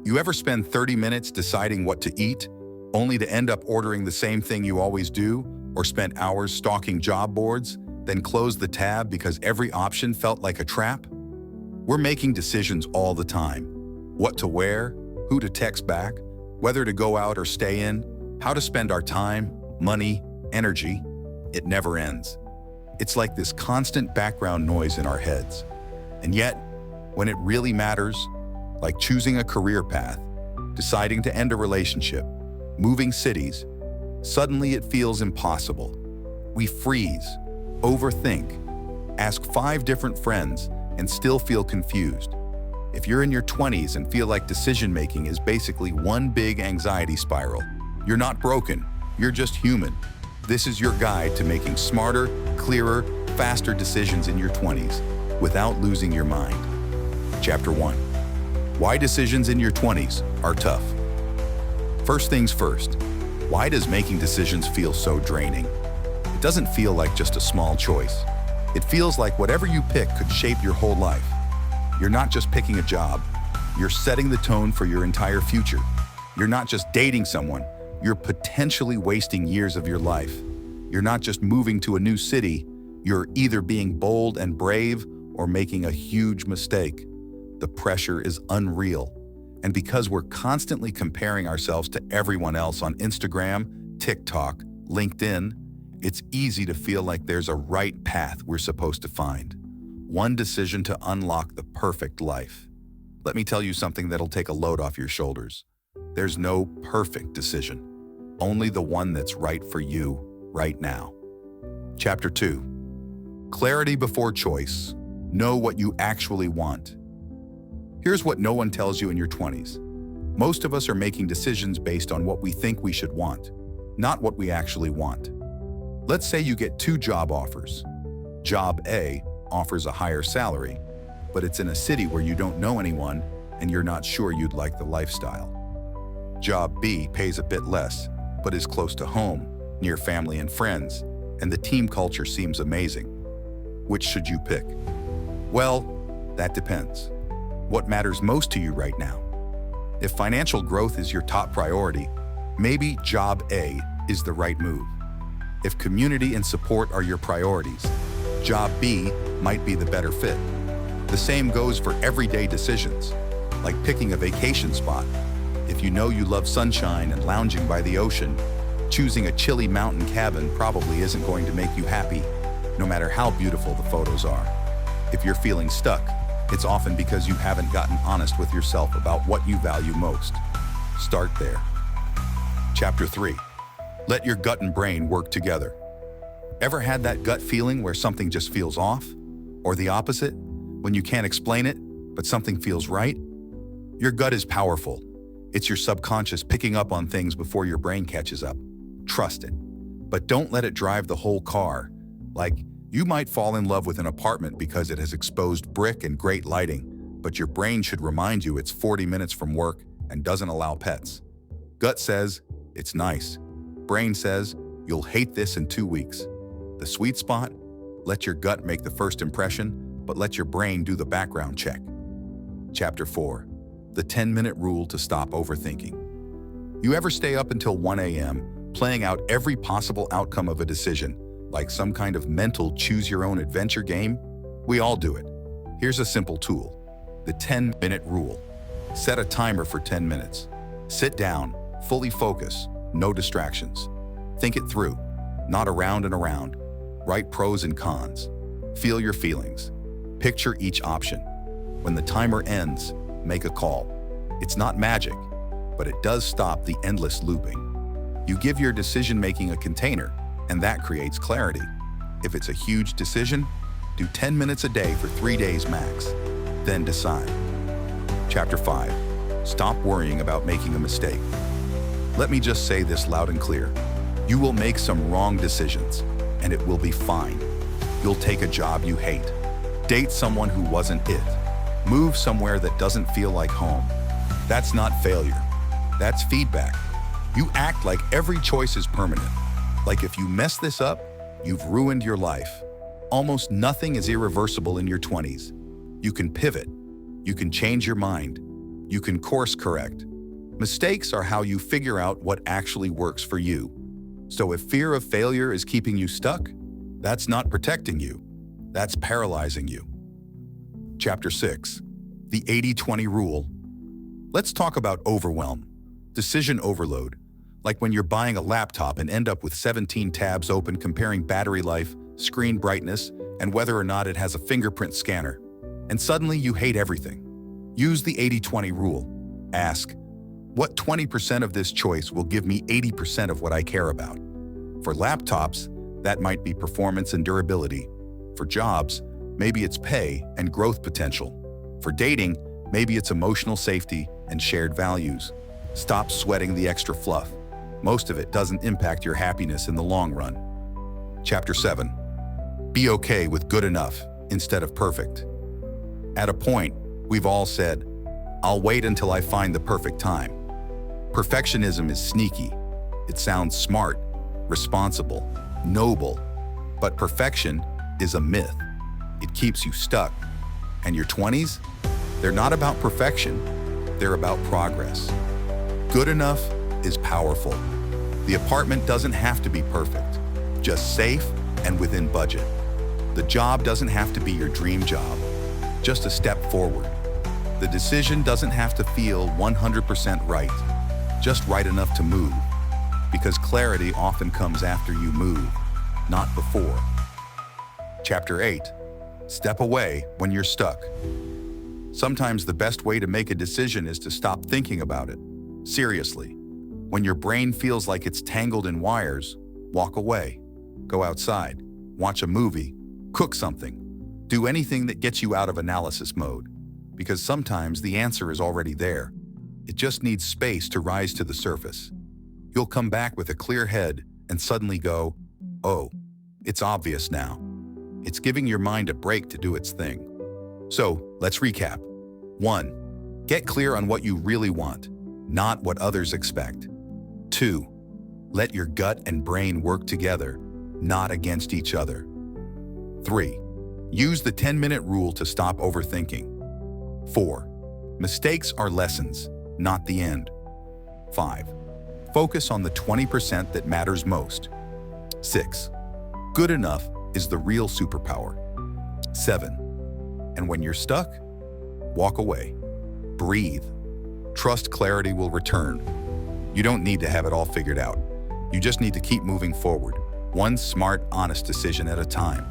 You ever spend 30 minutes deciding what to eat, only to end up ordering the same thing you always do, or spent hours stalking job boards, then closed the tab because every option felt like a trap? We're making decisions all the time. What to wear, who to text back, whether to go out or stay in, how to spend our time, money, energy. It never ends. It's like this constant background noise in our heads. And yet, when it really matters, like choosing a career path, deciding to end a relationship, moving cities, suddenly it feels impossible. We freeze, overthink, ask 5 different friends, and still feel confused. If you're in your 20s and feel like decision-making is basically one big anxiety spiral, you're not broken, you're just human. This is your guide to making smarter, clearer, faster decisions in your 20s without losing your mind. Chapter 1. Why decisions in your 20s are tough. First things first, why does making decisions feel so draining? It doesn't feel like just a small choice. It feels like whatever you pick could shape your whole life. You're not just picking a job, you're setting the tone for your entire future. You're not just dating someone, you're potentially wasting years of your life. You're not just moving to a new city, you're either being bold and brave or making a huge mistake. The pressure is unreal. And because we're constantly comparing ourselves to everyone else on Instagram, TikTok, LinkedIn, it's easy to feel like there's a right path we're supposed to find. One decision to unlock the perfect life. Let me tell you something that'll take a load off your shoulders. There's no perfect decision, only the one that's right for you right now. Chapter 2. Clarity before choice. Know what you actually want. Here's what no one tells you in your 20s. Most of us are making decisions based on what we think we should want, not what we actually want. Let's say you get 2 job offers. Job A offers a higher salary, but it's in a city where you don't know anyone and you're not sure you'd like the lifestyle. Job B pays a bit less, but is close to home, near family and friends, and the team culture seems amazing. Which should you pick? Well, that depends. What matters most to you right now? If financial growth is your top priority, maybe Job A is the right move. If community and support are your priorities, Job B might be the better fit. The same goes for everyday decisions, like picking a vacation spot. If you know you love sunshine and lounging by the ocean, choosing a chilly mountain cabin probably isn't going to make you happy, no matter how beautiful the photos are. If you're feeling stuck, it's often because you haven't gotten honest with yourself about what you value most. Start there. Chapter 3. Let your gut and brain work together. Ever had that gut feeling where something just feels off? Or the opposite, when you can't explain it, but something feels right? Your gut is powerful. It's your subconscious picking up on things before your brain catches up. Trust it. But don't let it drive the whole car. Like, you might fall in love with an apartment because it has exposed brick and great lighting, but your brain should remind you it's 40 minutes from work and doesn't allow pets. Gut says, it's nice. Brain says, you'll hate this in 2 weeks. The sweet spot? Let your gut make the first impression, but let your brain do the background check. Chapter 4. The 10-minute rule to stop overthinking. You ever stay up until 1 a.m. playing out every possible outcome of a decision, like some kind of mental choose-your-own-adventure game? We all do it. Here's a simple tool. The 10-minute rule. Set a timer for 10 minutes. Sit down, fully focus, no distractions. Think it through, not around and around. Write pros and cons. Feel your feelings. Picture each option. When the timer ends, make a call. It's not magic, but it does stop the endless looping. You give your decision-making a container, and that creates clarity. If it's a huge decision, do 10 minutes a day for 3 days max. Then decide. Chapter 5. Stop worrying about making a mistake. Let me just say this loud and clear. You will make some wrong decisions, and it will be fine. You'll take a job you hate. Date someone who wasn't it. Move somewhere that doesn't feel like home. That's not failure. That's feedback. You act like every choice is permanent. Like if you mess this up, you've ruined your life. Almost nothing is irreversible in your 20s. You can pivot. You can change your mind. You can course correct. Mistakes are how you figure out what actually works for you. So if fear of failure is keeping you stuck, that's not protecting you. That's paralyzing you. Chapter 6. The 80-20 Rule. Let's talk about overwhelm. Decision overload. Like when you're buying a laptop and end up with 17 tabs open comparing battery life, screen brightness, and whether or not it has a fingerprint scanner. And suddenly you hate everything. Use the 80-20 rule. Ask, what 20% of this choice will give me 80% of what I care about? For laptops, that might be performance and durability. For jobs, maybe it's pay and growth potential. For dating, maybe it's emotional safety and shared values. Stop sweating the extra fluff. Most of it doesn't impact your happiness in the long run. Chapter 7. Be okay with good enough instead of perfect. At a point, we've all said, I'll wait until I find the perfect time. Perfectionism is sneaky. It sounds smart, responsible, noble, but perfection is a myth. It keeps you stuck. And your 20s? They're not about perfection. They're about progress. Good enough is powerful. The apartment doesn't have to be perfect, just safe and within budget. The job doesn't have to be your dream job, just a step forward. The decision doesn't have to feel 100% right, just right enough to move, because clarity often comes after you move, not before. Chapter 8. Step away when you're stuck. Sometimes the best way to make a decision is to stop thinking about it. Seriously. When your brain feels like it's tangled in wires, walk away. Go outside, watch a movie, cook something. Do anything that gets you out of analysis mode. Because sometimes the answer is already there. It just needs space to rise to the surface. You'll come back with a clear head and suddenly go, oh, it's obvious now. It's giving your mind a break to do its thing. So, let's recap. 1. Get clear on what you really want, not what others expect. 2. Let your gut and brain work together, not against each other. 3. Use the 10-minute rule to stop overthinking. 4. Mistakes are lessons, not the end. 5. Focus on the 20% that matters most. 6. Good enough is the real superpower. 7. And when you're stuck, walk away. Breathe. Trust clarity will return. You don't need to have it all figured out. You just need to keep moving forward, one smart, honest decision at a time.